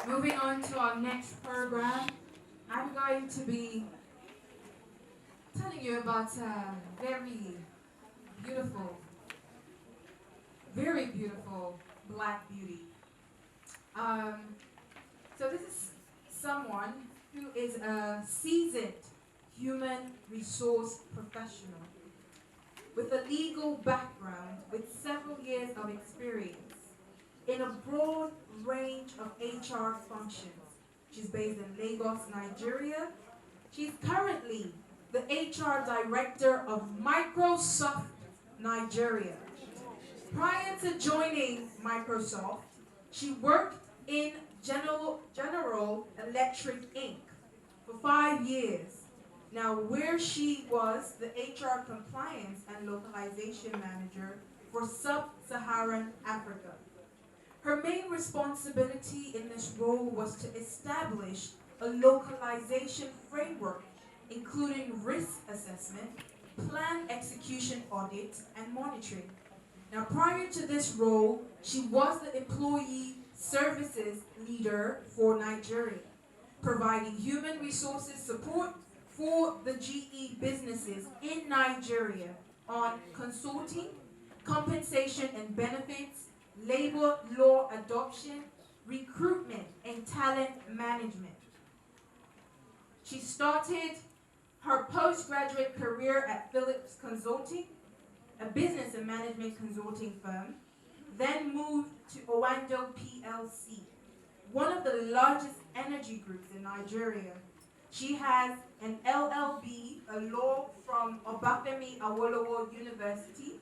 Moving on to our next program, I'm going to be telling you about a beautiful, very beautiful black beauty. Um, so this is someone who is a seasoned human resource professional with a legal background with several years of experience in a broad range of HR functions. She's based in Lagos, Nigeria. She's currently the HR director of Microsoft Nigeria. Prior to joining Microsoft, she worked in General Electric Inc. for 5 years. Now, where she was the HR compliance and localization manager for Sub-Saharan Africa. Her main responsibility in this role was to establish a localization framework, including risk assessment, plan execution audit, and monitoring. Now, prior to this role, she was the employee services leader for Nigeria, providing human resources support for the GE businesses in Nigeria on consulting, compensation and benefits, labor law adoption, recruitment, and talent management. She started her postgraduate career at Phillips Consulting, a business and management consulting firm, then moved to Owando PLC, one of the largest energy groups in Nigeria. She has an LLB, a law from Obafemi Awolowo University,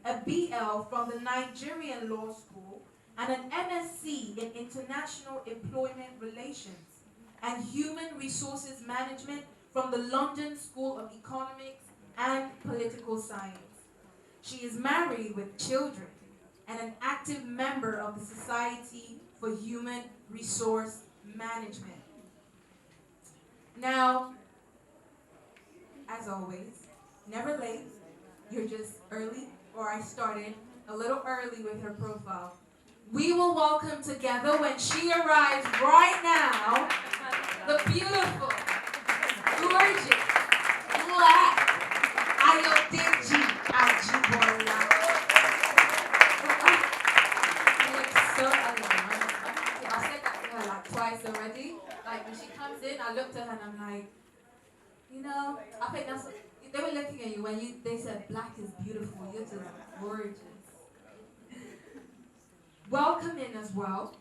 a BL from the Nigerian Law School, and an MSc in International Employment Relations and Human Resources Management from the London School of Economics and Political Science. She is married with children and an active member of the Society for Human Resource Management. Now, as always, never late, you're just early, or I started a little early with her profile. We will welcome together when she arrives right now, the beautiful, gorgeous, black Ayodeji Ajibola. She looks so elegant. I said that to her like twice already. Like when she comes in, I looked at her and I'm like, you know, I think that's, they were looking at you when they said black is beautiful. You're just gorgeous. Welcome in as well,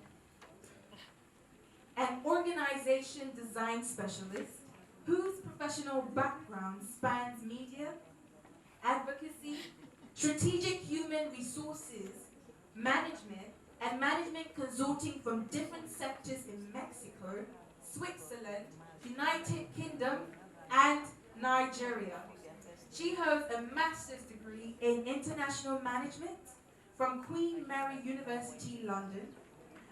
an organization design specialist whose professional background spans media, advocacy, strategic human resources, management, and management consulting from different sectors in Mexico, Switzerland, United Kingdom, and Nigeria. She holds a master's degree in international management from Queen Mary University, London,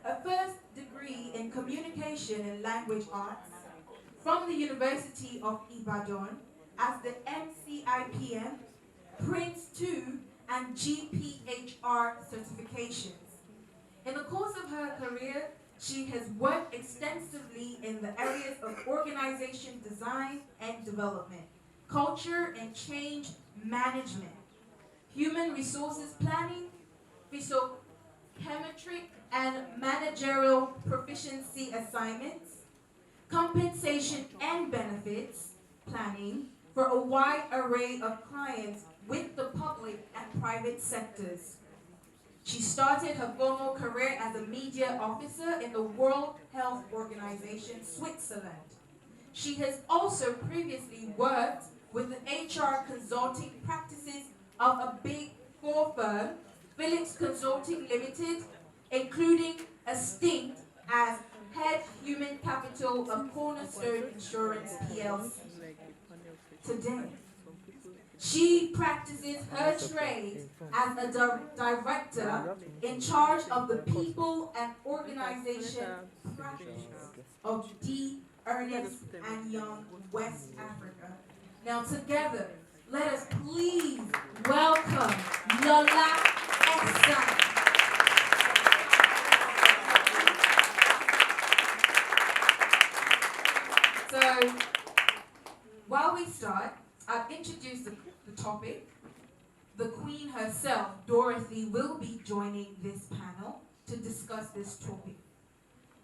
a first degree in communication and language arts from the University of Ibadan as the MCIPM, Prince 2, and GPHR certifications. In the course of her career, she has worked extensively in the areas of organization design and development, culture and change management, human resources planning, physiochemistry and managerial proficiency assignments, compensation and benefits planning for a wide array of clients with the public and private sectors. She started her formal career as a media officer in the World Health Organization, Switzerland. She has also previously worked with the HR consulting practices of a Big Four firm, Phillips Consulting Limited, including a stint as head human capital of Cornerstone Insurance PLC. Today, she practices her trade as a director in charge of the people and organization practice of D. Ernest and Young, West Africa. Now together, let us please welcome Lola Esan. So, while we start, I've introduced the topic. The Queen herself, Dorothy, will be joining this panel to discuss this topic.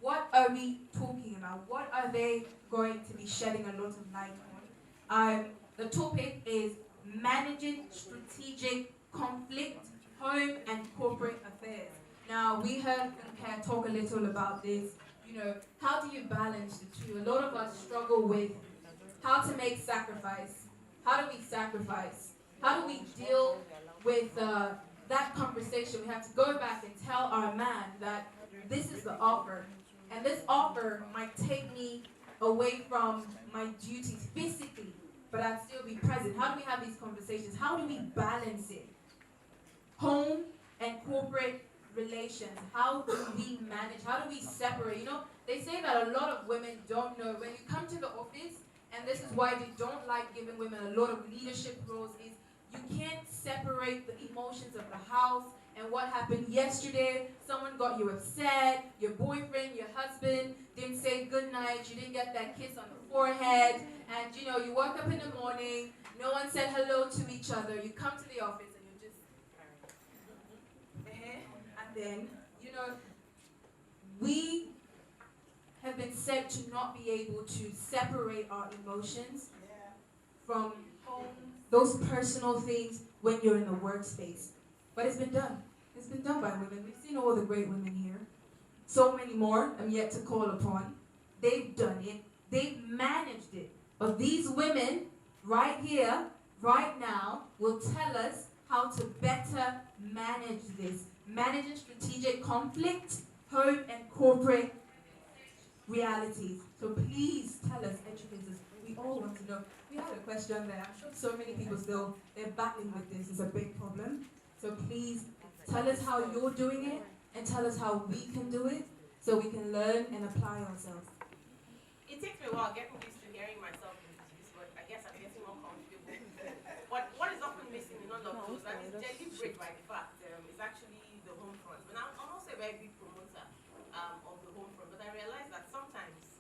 What are we talking about? What are they going to be shedding a lot of light on? The topic is managing strategic conflict, home and corporate affairs. Now, we heard Funke talk a little about this. How do you balance the two? A lot of us struggle with how to make sacrifice. How do we sacrifice? How do we deal with that conversation? We have to go back and tell our man that this is the offer. And this offer might take me away from my duties physically, but I'd still be present. How do we have these conversations? How do we balance it? Home and corporate relations. How do we manage? How do we separate? They say that a lot of women don't know. When you come to the office, and this is why they don't like giving women a lot of leadership roles, is you can't separate the emotions of the house and what happened yesterday. Someone got you upset, your boyfriend, your husband didn't say goodnight, you didn't get that kiss on the forehead, and you woke up in the morning, no one said hello to each other, you come to the office and you're just, and then, we have been said to not be able to separate our emotions from home, those personal things when you're in the workspace. But it's been done. It's been done by women. We've seen all the great women here. So many more I'm yet to call upon. They've done it. They've managed it. But these women right here, right now, will tell us how to better manage this. Managing strategic conflict, home and corporate realities. So please tell us, educate us. We all want to know. We had a question there. I'm sure so many people still, they're battling with this. It's a big problem. So please tell us how you're doing it and tell us how we can do it so we can learn and apply ourselves. It takes me a while getting used to hearing myself introduced, but I guess I'm getting more comfortable. But what is often missing in all of those, and it's deliberate by the fact, is actually the home front. And I'm also a very big promoter of the home front, but I realize that sometimes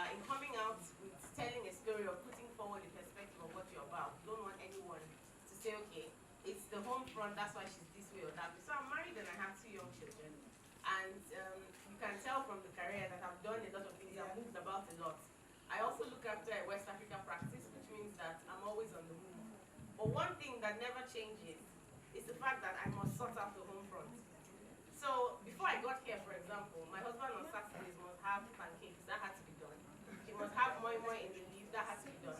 in coming out with telling a story or putting forward a perspective of what you're about, you don't want anyone to say, okay, it's the home front, that's why she's this way or that way. So I'm married and I have 2 young children. And you can tell from the career that I've done a lot of things, I've moved about a lot. I also look after a West Africa practice, which means that I'm always on the move. But one thing that never changes is the fact that I must sort out the home front. So before I got here, for example, my husband on Saturdays must have pancakes, that had to be done. He must have moi moi in the leaf, that had to be done.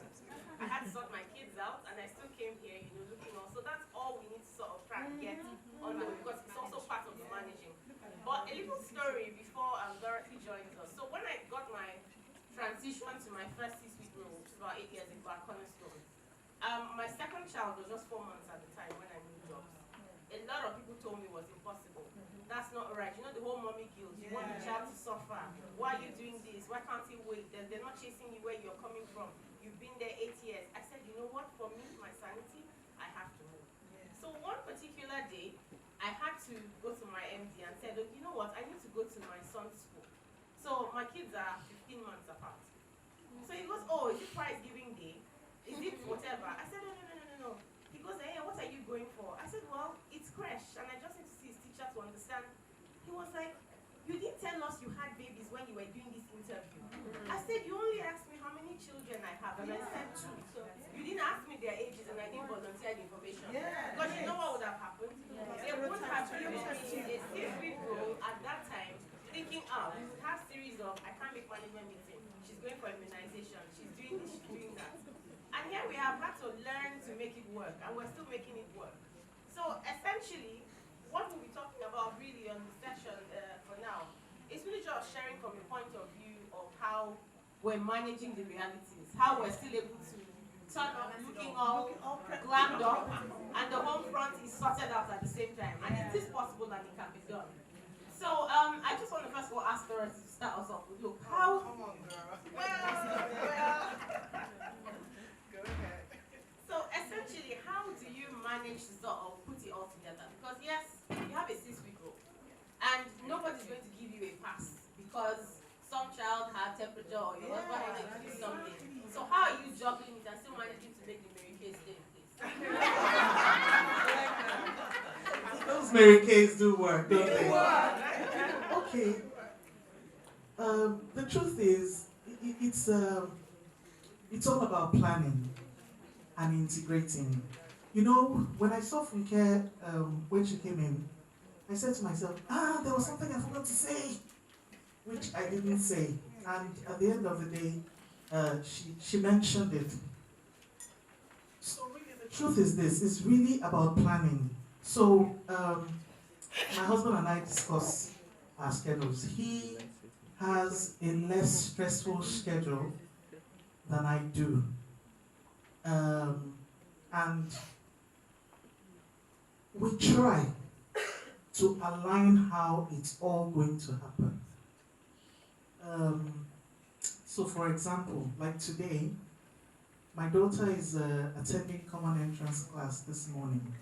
I had to sort my kids out, and I still came here, looking on. So that's all we need to sort of try and get on board, because it's also part of the managing. But a little story before Dorothy joins us. So when I got my transition to my first C-suite role, which was about 8 years ago at Cornerstone, my second child was just 4 months at the time when I moved jobs. A lot of people told me it was impossible. That's not right. The whole mommy guilt. You want the child to suffer. Why are you doing this? Why can't he wait? They're not chasing you where you're coming from. You've been there 8 years. I said, you know what? For me, my sanity, I have to move. So one particular day, I had to go to my MD and said, look, you know what? I need to go to my son's school. So my kids are 15 months apart. So he goes, oh, is it prize giving day? Is it whatever? I said, no. He goes, hey, what are you going for? I said, well, it's crash, and I just need to see his teacher to understand. He was like, you didn't tell us you had babies when you were doing this interview. I said, you only asked me how many children I have, and I said 2. You didn't ask me their ages, and I didn't volunteer the information. Because you know what would have happened? They would have given me a C-suite role at that time, thinking, we would have series of, I can't make management meeting. She's going for immunization. She's doing this, she's doing that. And here we have had to learn to make it work, and we're still making it work. So essentially, what we'll be talking about really on the session for now is really just sharing from a point of view of how we're managing the realities, how we're still able to turn up, looking all glammed up, and the home front is sorted out at the same time. And it is possible that it can be done. So I just want to first of all ask Dorothy to start us off with, look, how... Come on, girl. So essentially, how do you manage to sort of put it all together? Because yes, you have a C-suite role, and nobody's going to give you a pass because some child had temperature or your husband wanted to do something. So how are you juggling it and still managing to make the Mary Kay stay in place? Those Mary Kays do work, don't they? Okay. The truth is, it's all about planning and integrating. You know, when I saw Funke when she came in, I said to myself, there was something I forgot to say, which I didn't say. And at the end of the day, she mentioned it. So really the truth is this, it's really about planning. So my husband and I discuss our schedules. He has a less stressful schedule than I do. And we try to align how it's all going to happen. So for example, like today, my daughter is attending common entrance class this morning.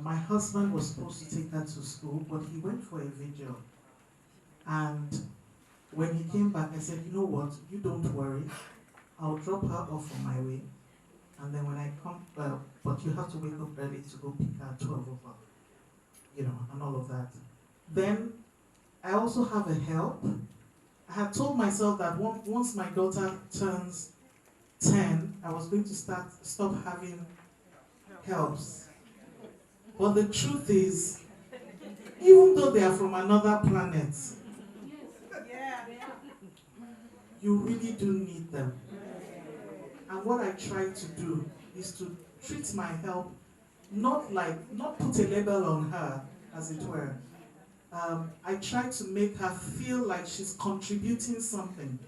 My husband was supposed to take her to school, but he went for a vigil. And when he came back, I said, you know what, you don't worry. I'll drop her off on my way. And then when I come, but you have to wake up early to go pick her at 12 o'clock, you know, and all of that. Then I also have a help. I had told myself that once my daughter turns 10, I was going to stop having helps. But the truth is, even though they are from another planet, you really do need them. And what I try to do is to treat my help not put a label on her, as it were. I try to make her feel like she's contributing something.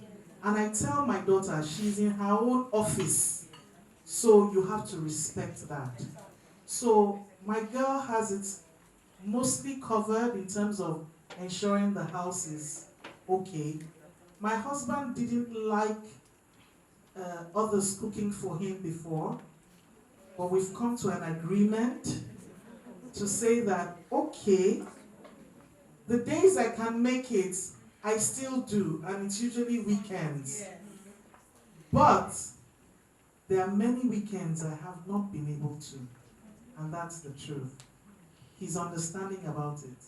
And I tell my daughter she's in her own office, so you have to respect that. So my girl has it mostly covered in terms of ensuring the house is okay. My husband didn't like others cooking for him before, but we've come to an agreement to say that, okay, the days I can make it, I still do, and it's usually weekends. Yes. But there are many weekends I have not been able to, and that's the truth. He's understanding about it.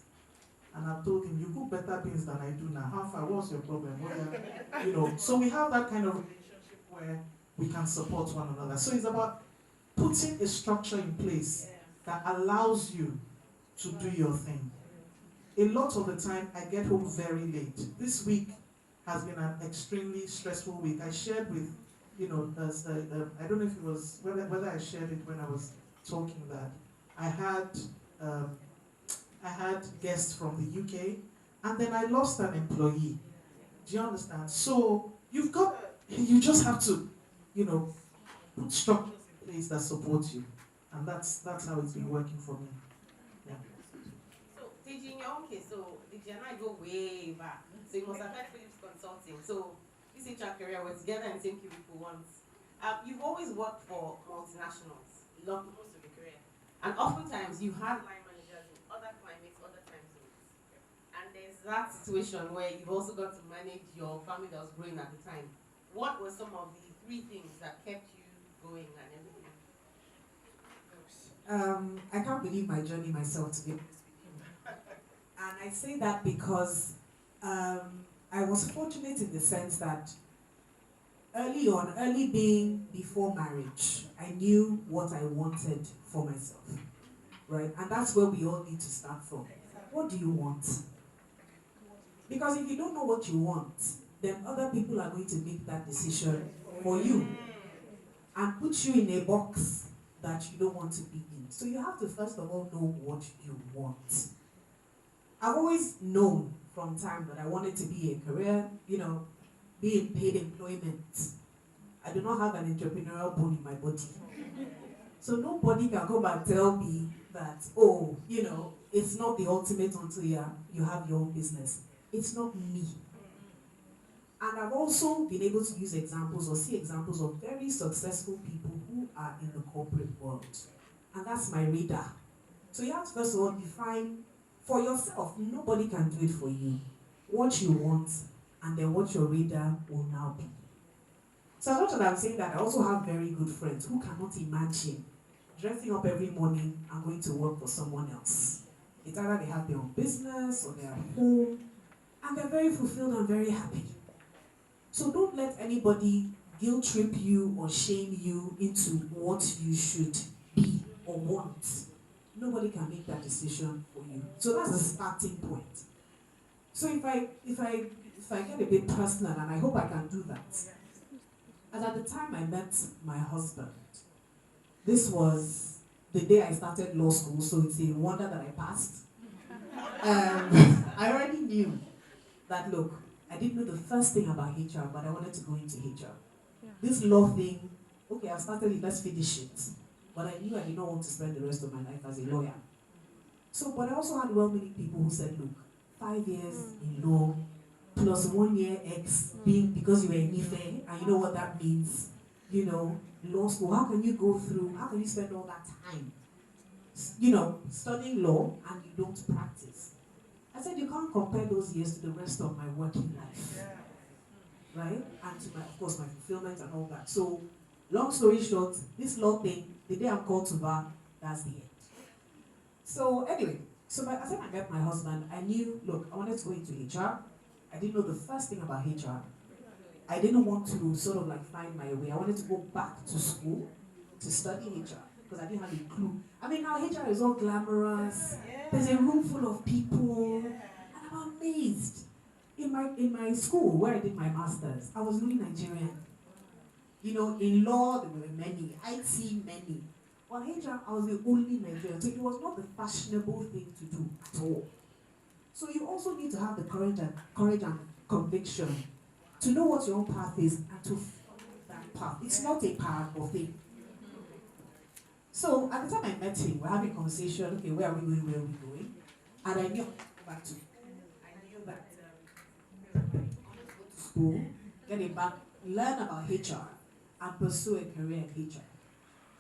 And I've told him, you cook better beans than I do now. How far? What's your problem? You know, so we have that kind of relationship where we can support one another. So it's about putting a structure in place that allows you to do your thing. A lot of the time, I get home very late. This week has been an extremely stressful week. I shared with, you know, I don't know if it was, whether I shared it when I was talking that I had guests from the UK, and then I lost an employee. Do you understand? So you just have to, you know, put structures in place that support you, and that's how it's been working for me. Yeah. So, Tiji, in your own case, so Tiji and I go way back. So you must have had Philips Consulting. So this HR career was together in the same cubicle once. You've always worked for multinationals, most of your career, and oftentimes you had line managers in other climates, other time zones. And there's that situation where you've also got to manage your family that was growing at the time. What were some of the 3 things that kept you going and everything? I can't believe my journey myself, to be honest with you. And I say that because I was fortunate in the sense that early being before marriage, I knew what I wanted for myself, right? And that's where we all need to start from. What do you want? Because if you don't know what you want, then other people are going to make that decision for you and put you in a box that you don't want to be in. So you have to first of all know what you want. I've always known from time that I wanted to be a career, you know, be in paid employment. I do not have an entrepreneurial bone in my body. So nobody can come and tell me that, oh, you know, it's not the ultimate until you have your own business. It's not me. And I've also been able to use examples or see examples of very successful people who are in the corporate world. And that's my radar. So you have to first of all define for yourself, nobody can do it for you, what you want, and then what your radar will now be. So as much as I'm saying that, I also have very good friends who cannot imagine dressing up every morning and going to work for someone else. It's either they have their own business or they're at home, and they're very fulfilled and very happy. So don't let anybody guilt trip you or shame you into what you should be or want. Nobody can make that decision for you. So that's the starting point. So if I get a bit personal, and I hope I can do that. As at the time I met my husband, this was the day I started law school, so it's a wonder that I passed. I already knew that, look, I didn't know the first thing about HR, but I wanted to go into HR. Yeah. This law thing, okay, I started it, let's finish it. But I knew I did not want to spend the rest of my life as a lawyer. So, but I also had well-meaning people who said, look, 5 years in law, plus 1 year X being because you were in Ife, and you know what that means, you know, law school, how can you spend all that time, you know, studying law and you don't practice? I said, you can't compare those years to the rest of my working life, right? And to of course, my fulfillment and all that. So, long story short, this law thing, the day I'm called to bar, that's the end. So anyway, as I met my husband, I knew, look, I wanted to go into HR. I didn't know the first thing about HR. I didn't want to sort of like find my way. I wanted to go back to school to study HR because I didn't have a clue. I mean, now HR is all glamorous. There's a room full of people, and I'm amazed. In my school where I did my masters, I was really Nigerian. You know, in law there were many, IT many. Well, HR, I was the only Nigerian, so it was not the fashionable thing to do at all. So you also need to have the courage and conviction to know what your own path is and to follow that path. It's not a powerful thing. So at the time I met him, we're having a conversation, okay, where are we going? And I knew back to go to school, get a back, learn about HR, and pursue a career in HR.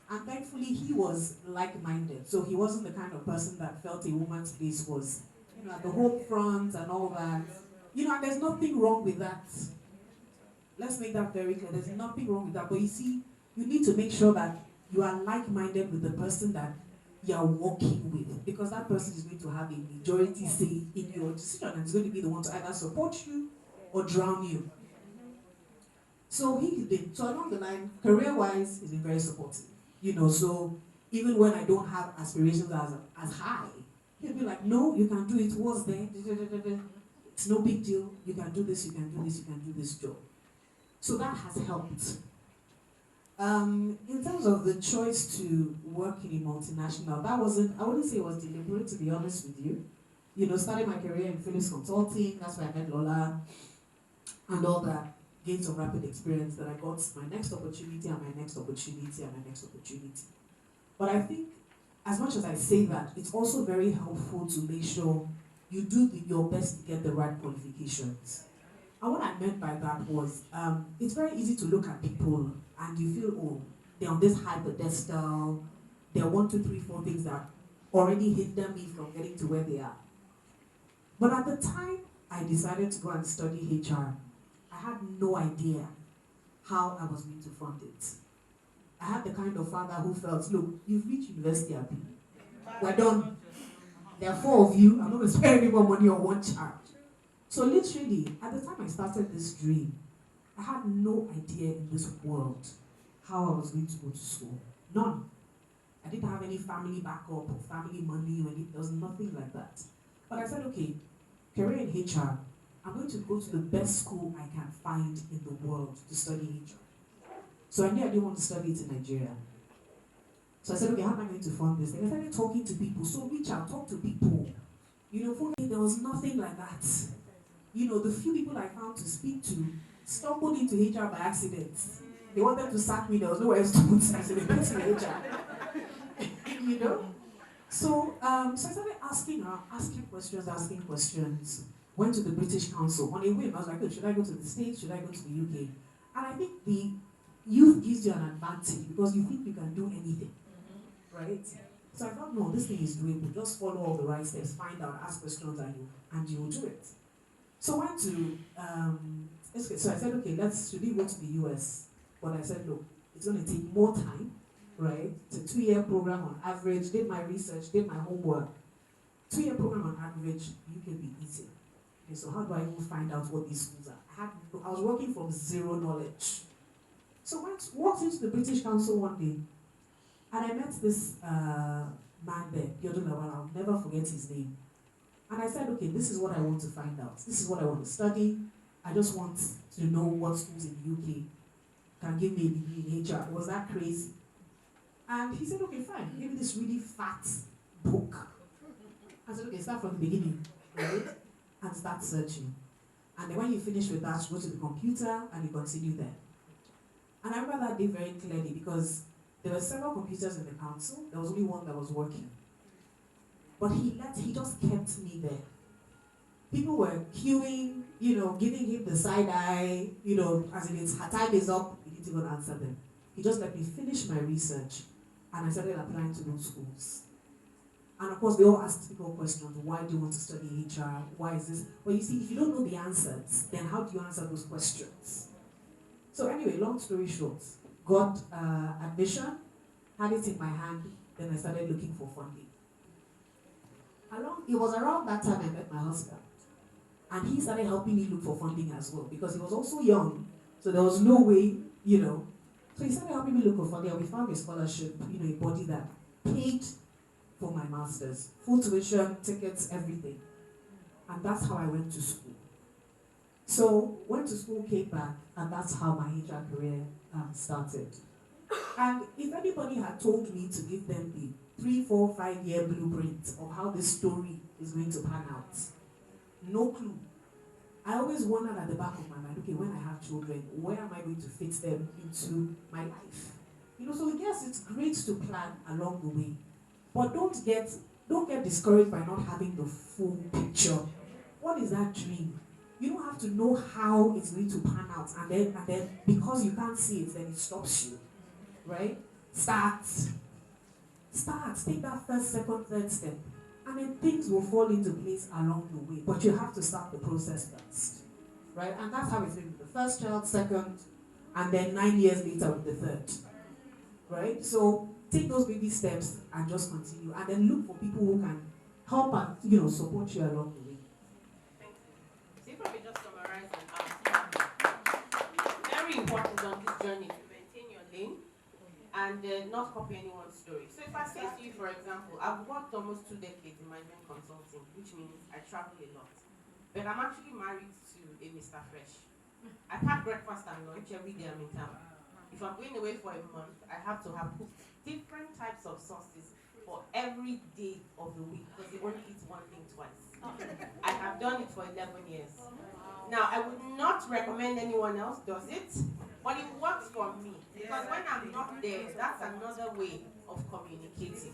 And thankfully he was like-minded. So he wasn't the kind of person that felt a woman's place was, you know, at the home front and all that. You know, and there's nothing wrong with that. Let's make that very clear. There's nothing wrong with that. But you see, you need to make sure that you are like-minded with the person that you are working with. Because that person is going to have a majority say in your decision and is going to be the one to either support you or drown you. So he did. So along the line, career-wise, he's been very supportive. You know, so even when I don't have aspirations as high, he'll be like, no, you can do it. What's there? It's no big deal. You can do this, you can do this, you can do this job. So that has helped. In terms of the choice to work in a multinational, I wouldn't say it was deliberate, to be honest with you. You know, starting my career in Philips Consulting, that's where I met Lola, and all that. Gained some rapid experience that I got my next opportunity and my next opportunity and my next opportunity. But I think, as much as I say that, it's also very helpful to make sure you do your best to get the right qualifications. And what I meant by that was, it's very easy to look at people and you feel, oh, they're on this high pedestal, there are 1, 2, 3, 4 things that already hinder me from getting to where they are. But at the time I decided to go and study HR, I had no idea how I was going to fund it. I had the kind of father who felt, look, you've reached university, Abi. We're done. There are 4 of you, I'm not going to spend any more money on one child. So literally, at the time I started this dream, I had no idea in this world how I was going to go to school. None. I didn't have any family backup or family money or anything. There was nothing like that. But I said, okay, career in HR, I'm going to go to the best school I can find in the world to study HR. So I knew I didn't want to study it in Nigeria. So I said, okay, how am I going to fund this? And I started talking to people. So reach out, talk to people. You know, for me, there was nothing like that. You know, the few people I found to speak to stumbled into HR by accident. They wanted to sack me, there was nowhere else to put me, so they put me in HR. You know? So I started asking questions. Went to the British Council on a whim. I was like, oh, should I go to the States? Should I go to the UK? And I think the youth gives you an advantage because you think you can do anything, right? So I thought, no, this thing is doable. Just follow all the right steps, find out, ask questions, and you will do it. So I went to, so I said, okay, should we go to the US? But I said, look, it's going to take more time, right? It's a 2-year program on average. Did my research, did my homework. 2-year program on average, you can be easy. Okay, so how do I even find out what these schools are? I was working from zero knowledge. So I walked into the British Council one day, and I met this man there, Tunde-Ajala. I'll never forget his name. And I said, okay, this is what I want to find out. This is what I want to study. I just want to know what schools in the UK can give me a degree in HR. Was that crazy? And he said, okay, fine. Give me this really fat book. I said, okay, start from the beginning, right? And start searching. And then when you finish with that, you go to the computer and you continue there. And I remember that day very clearly because there were several computers in the council. There was only one that was working. But he just kept me there. People were queuing, giving him the side eye, as if her time is up, he didn't even answer them. He just let me finish my research, and I started applying to those schools. And of course, they all asked people questions. Why do you want to study HR? Why is this? Well, you see, if you don't know the answers, then how do you answer those questions? So anyway, long story short, got admission, had it in my hand, then I started looking for funding. It was around that time I met my husband. And he started helping me look for funding as well, because he was also young, so there was no way, So he started helping me look for funding, and we found a scholarship, a body that paid for my master's, full tuition, tickets, everything. And that's how I went to school. So went to school, came back, and that's how my HR career started. And if anybody had told me to give them the 3, 4, 5-year blueprint of how this story is going to pan out, no clue. I always wondered at the back of my mind, okay, when I have children, where am I going to fit them into my life? So I guess it's great to plan along the way, but don't get discouraged by not having the full picture. What is that dream? You don't have to know how it's going to pan out, and then because you can't see it, then it stops you, right? Start. Take that first, second, third step. And then things will fall into place along the way. But you have to start the process first. Right? And that's how it's been with the first child, second, and then 9 years later with the third. Right? So take those baby steps and just continue. And then look for people who can help and support you along the way. Thank you. So if I could just summarize and very important on this journey to maintain your lane and not copy anyone's story. So if I say to you, for example, I've worked almost 2 decades in management consulting, which means I travel a lot. But I'm actually married to a Mr. Fresh. I pack breakfast and lunch every day I'm in town. If I'm going away for a month, I have to have cooked different types of sauces for every day of the week because they only eat one thing twice. I have done it for 11 years. Now, I would not recommend anyone else does it, but it works for me. Because when I'm not there, that's another way of communicating.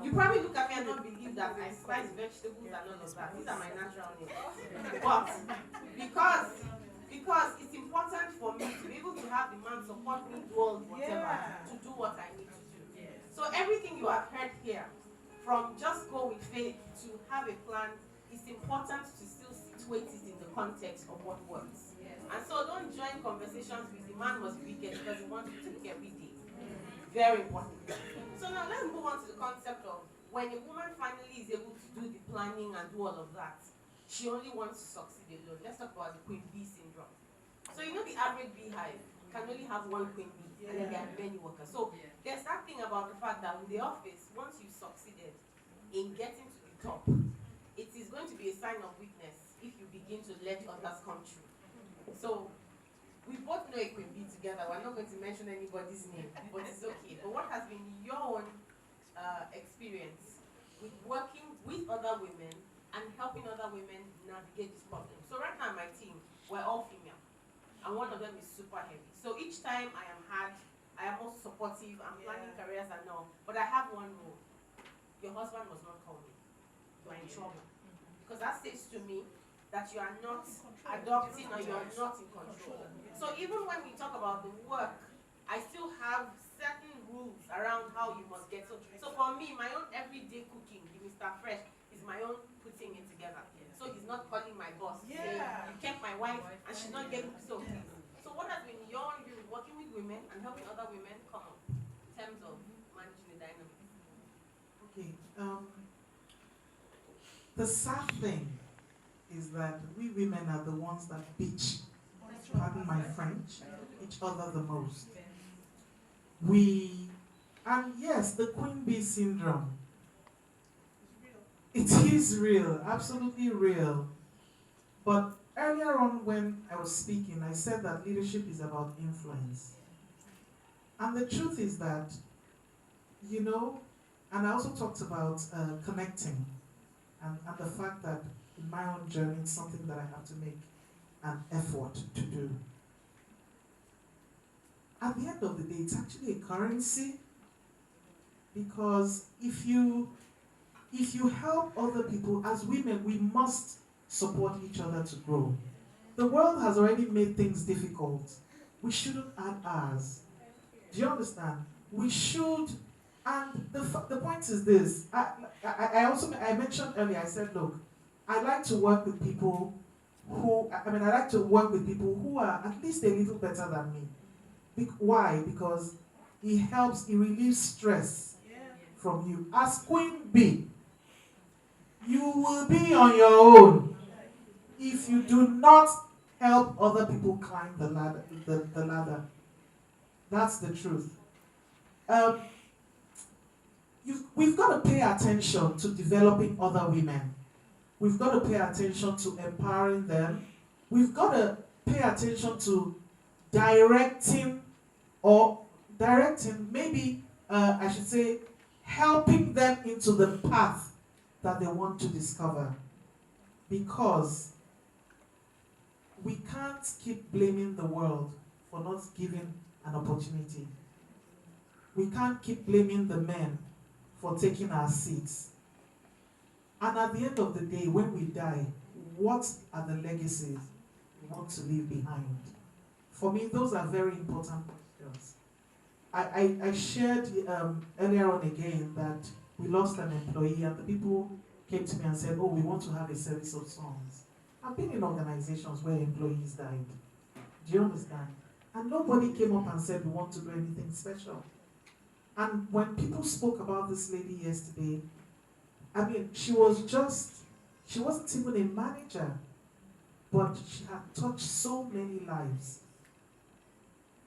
You probably look at me and not believe that I slice vegetables and all of that. These are my natural names. But because it's important for me to be able to have the man support me, do all whatever, to do what I need to do. So everything you have heard here, from just go with faith to have a plan, it's important to still situate it in the context of what works. And so don't join conversations with the man must be wicked because he wants to cook every day. Very important. So now let's move on to the concept of when a woman finally is able to do the planning and do all of that, she only wants to succeed alone. Let's talk about the queen bee syndrome. So the average beehive can only have one queen bee, and then there are many workers. So there's that thing about the fact that in the office, once you've succeeded in getting to the top, it is going to be a sign of weakness if you begin to let others come through. So we both know a queen bee together. We're not going to mention anybody's name, but it's okay. But what has been your own experience with working with other women and helping other women navigate this problem? So right now, my team, we're all female, and one of them is super heavy. So each time I am also supportive. I'm planning careers and all, but I have one rule: your husband must not call me. You are in trouble, because that says to me that you are not adopting or you are not in control. So even when we talk about the work, I still have certain rules around how you must get. So for me, my own everyday cooking, the Mr. Fresh, is my own putting it together. So he's not calling my boss to say, you kept my wife and she's not getting so please. So what has been your own view working with women and helping other women come up in terms of managing the dynamics? Okay. The sad thing is that we women are the ones that bitch, pardon my French, each other the most. And yes, the queen bee syndrome. It is real, absolutely real. But earlier on when I was speaking, I said that leadership is about influence. And the truth is that, and I also talked about connecting and the fact that in my own journey, it's something that I have to make an effort to do. At the end of the day, it's actually a currency, because if you help other people, as women, we must support each other to grow. The world has already made things difficult. We shouldn't add ours. Do you understand? We should, and the point is this. I mentioned earlier, I said, look, I like to work with people I like to work with people who are at least a little better than me. Why? Because it relieves stress from you. As queen bee, you will be on your own if you do not help other people climb the ladder. That's the truth. We've got to pay attention to developing other women. We've got to pay attention to empowering them. We've got to pay attention to directing, maybe I should say, helping them into the path that they want to discover. Because we can't keep blaming the world for not giving an opportunity. We can't keep blaming the men for taking our seats. And at the end of the day, when we die, what are the legacies we want to leave behind? For me, those are very important questions. I shared earlier on again that we lost an employee, and the people came to me and said, oh, we want to have a service of songs. I've been in organizations where employees died. Do you understand? And nobody came up and said we want to do anything special. And when people spoke about this lady yesterday, she wasn't even a manager, but she had touched so many lives.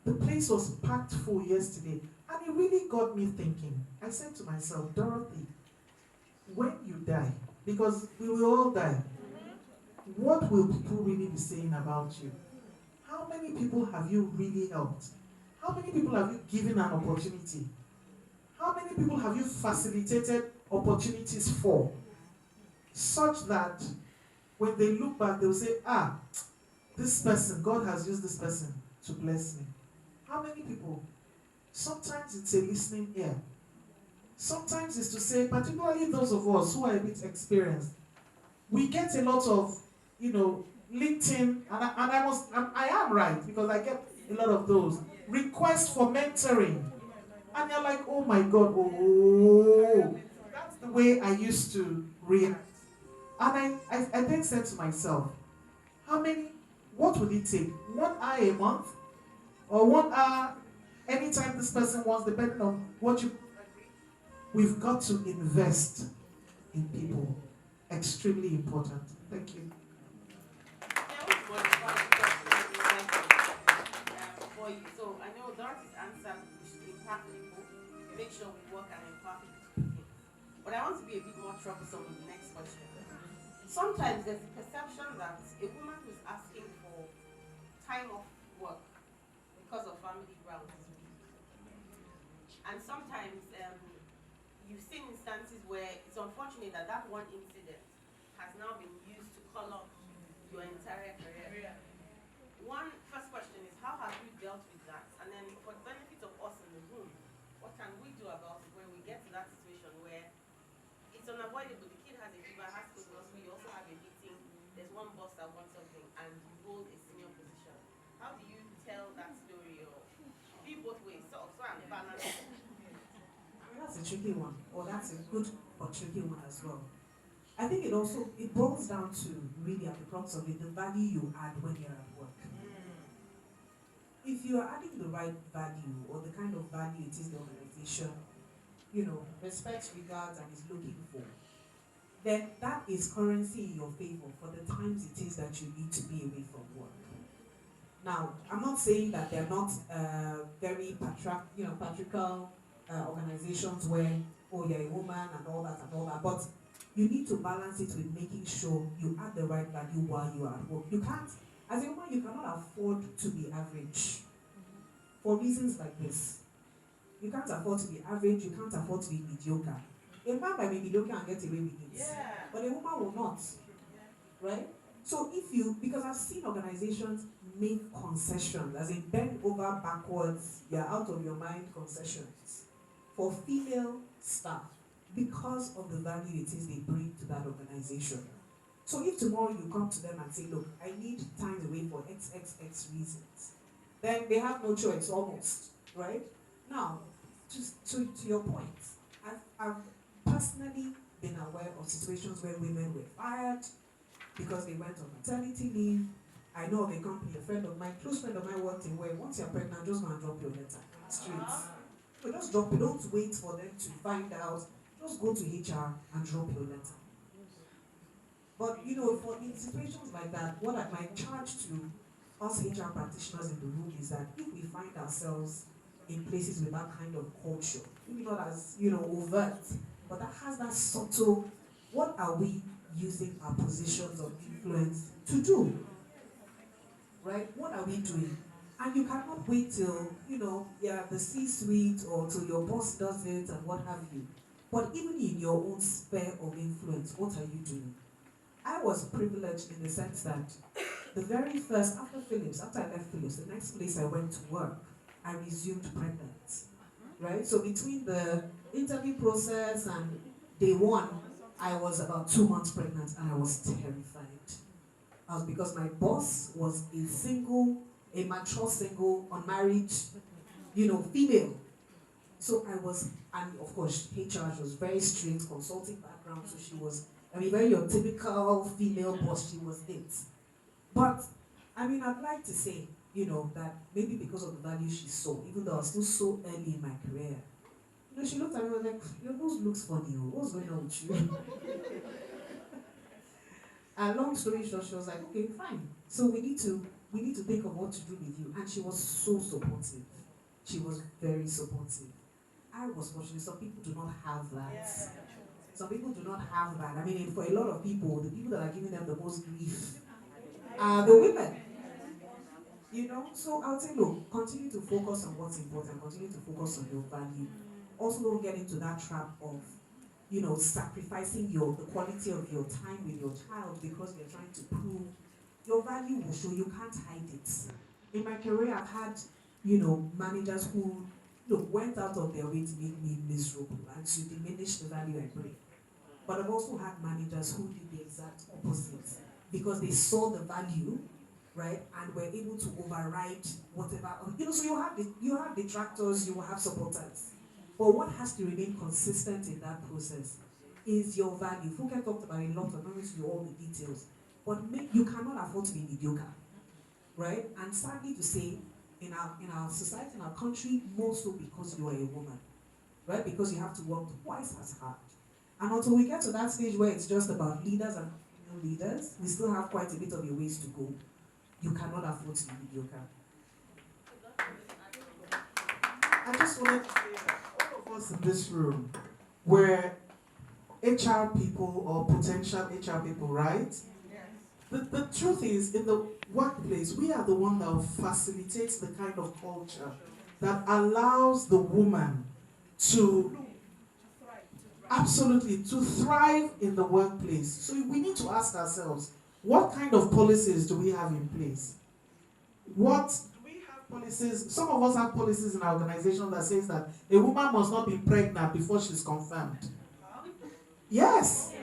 The place was packed full yesterday, and it really got me thinking. I said to myself, Dorothy, when you die, because we will all die, what will people really be saying about you? How many people have you really helped? How many people have you given an opportunity? How many people have you facilitated opportunities for? Such that when they look back, they'll say, this person, God has used this person to bless me. How many people? Sometimes it's a listening ear. Sometimes it's to say, particularly those of us who are a bit experienced, we get a lot of, LinkedIn, and I am right, because I get a lot of those requests for mentoring. And you're like, oh my God, that's the way I used to react. And I then said to myself, what would it take? 1 hour a month? Or 1 hour anytime this person wants, depending on we've got to invest in people. Extremely important. Thank you. For you. So I know Dorothy's answer, we should impact people, make sure we work and empower people. But I want to be a bit more troublesome with the next question. Sometimes there's a perception that a woman who's asking for time off work because of family grounds is weak. And sometimes you've seen instances where it's unfortunate that one incident has now been used to color your entire career. One first question is, how have you dealt with that? And then for the benefit of us in the room, what can we do about it when we get to that situation where it's unavoidable? The kid has a fever, has to go to hospital, you also have a meeting, there's one boss that wants something, and you hold a senior position. How do you tell that story, or be both ways, so and balance? That's a tricky one, or that's a good but tricky one as well. I think it boils down to, really at the crux of it, the value you add when you're at work. If you're adding the right value or the kind of value it is the organization, respects, regards, and is looking for, then that is currency in your favor for the times it is that you need to be away from work. Now, I'm not saying that they're not very patriarchal organizations where, oh, you're a woman and all that, but you need to balance it with making sure you add the right value while you are at work. You can't, as a woman, you cannot afford to be average for reasons like this. You can't afford to be average, you can't afford to be mediocre. A man might be mediocre and get away with it, but a woman will not, right? So because I've seen organizations make concessions, as in bend over backwards, you're out of your mind concessions for female staff because of the value it is they bring to that organization. So if tomorrow you come to them and say, look, I need time away for XXX reasons, then they have no choice almost, right? Now, just to your point, I've personally been aware of situations where women were fired because they went on maternity leave. I know of a company, a close friend of mine worked in where once you're pregnant, just go and drop your letter straight. So just drop it, don't wait for them to find out. Just go to HR and drop your letter. But for in situations like that, what my charge to us HR practitioners in the room is that if we find ourselves in places with that kind of culture, maybe not as overt, but that has that subtle, what are we using our positions of influence to do? Right? What are we doing? And you cannot wait till, the C-suite or till your boss does it and what have you. But even in your own sphere of influence, what are you doing? I was privileged in the sense that the very first, after I left Philips, the next place I went to work, I resumed pregnant. Right? So between the interview process and day one, I was about 2 months pregnant and I was terrified. Because my boss was a mature single, unmarried, female. So and of course, HR was very strict, consulting background, so she was, very your typical female boss, she was it. But, I'd like to say, that maybe because of the value she saw, even though I was still so early in my career, she looked at me and was like, those looks funny, what's going on with you? And long story short, she was like, okay, fine. So we need to think of what to do with you. And she was so supportive. She was very supportive. I was fortunate. Some people do not have that. Some people do not have that. For a lot of people, the people that are giving them the most grief are the women. So I would say, look, continue to focus on what's important. Continue to focus on your value. Also don't get into that trap of sacrificing the quality of your time with your child because you're trying to prove your value will show. You can't hide it. In my career, I've had, managers who, went out of their way to make me miserable and to diminish the value I bring. But I've also had managers who did the exact opposite because they saw the value, right, and were able to override whatever. So you have detractors, you will have supporters. But what has to remain consistent in that process is your value. Funke talked about a lot, I'm not going to do all the details. But you cannot afford to be mediocre, right? And sadly to say, in our society, in our country, more so because you are a woman, right? Because you have to work twice as hard. And until we get to that stage where it's just about leaders and female leaders, we still have quite a bit of a ways to go. You cannot afford to be mediocre. I just wanted to say that all of us in this room were HR people or potential HR people, right? Yes. The truth is, in the workplace, we are the one that facilitates the kind of culture that allows the woman to thrive in the workplace. So we need to ask ourselves, what kind of policies do we have in place? Policies. Some of us have policies in our organization that says that a woman must not be pregnant before she's confirmed. Yes.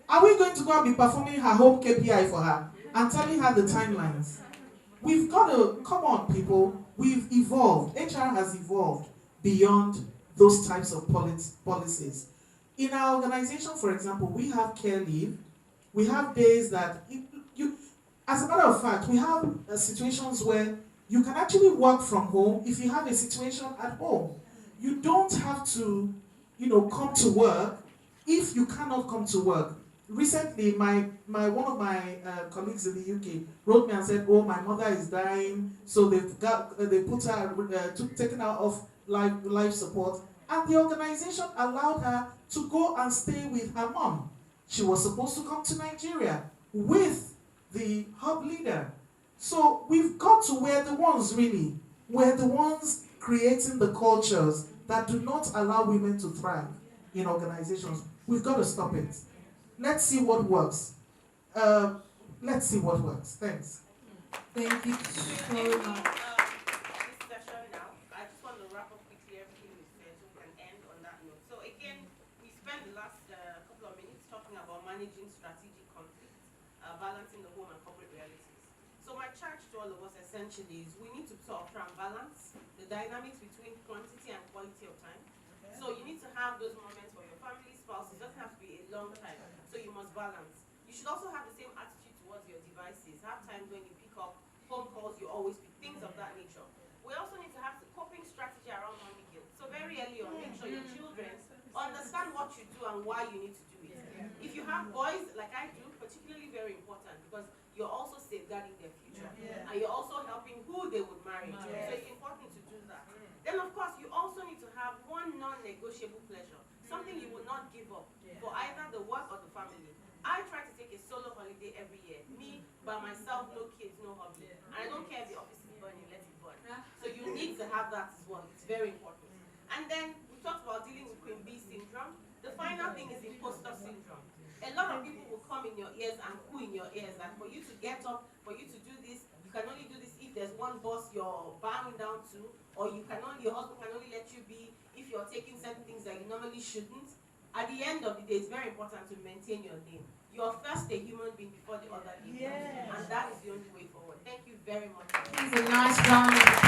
Are we going to go and be performing her home KPI for her and telling her the timelines? We've got to, come on people, we've evolved. HR has evolved beyond those types of policies. In our organization, for example, we have care leave. We have days that, as a matter of fact, we have situations where You can actually work from home if you have a situation at home. You don't have to, come to work if you cannot come to work. Recently, one of my colleagues in the UK wrote me and said, "Oh, my mother is dying, so they put her, taken her off life support, and the organization allowed her to go and stay with her mom. She was supposed to come to Nigeria with the hub leader. So we've got to, we're the ones creating the cultures that do not allow women to thrive in organizations. We've got to stop it. Let's see what works. Thanks. Thank you so much. This session now, I just want to wrap up quickly everything we said so we can end on that note. So again, we spent the last couple of minutes talking about managing strategic conflict, balancing the home and corporate realities. So my charge to all of us essentially is we need to sort of try and balance the dynamics between quantity and quality of time. So you need to have those moments for your family, spouse. It doesn't have to be a long time. So you must balance. You should also have the same attitude towards your devices. Have times when you pick up phone calls, you always pick things of that nature. We also need to have the coping strategy around mommy guilt. So very early on, make sure your children understand what you do and why you need to do it. If you have boys, like I do, particularly very important because you're also safeguarding their future. And you're also helping who they would marry. So it's important to do that. Then of course, you also need to have one non-negotiable pleasure. Something you will not give up for either the work or the family. I try to take a solo holiday every year. Me, by myself, no kids, no hobby. And I don't care if the office is burning, let it burn. So you need to have that as well. It's very important. And then we talked about dealing with Queen Bee syndrome. The final thing is imposter syndrome. A lot of people will come in your ears and coo in your ears that for you to get up, for you to do this, you can only do this if there's one boss you're bowing down to, or your husband can only let you be if you're taking certain things that you normally shouldn't. At the end of the day, it's very important to maintain your name. You're first a human being before the other human, and that is the only way forward. Thank you very much. It's a nice round of applause.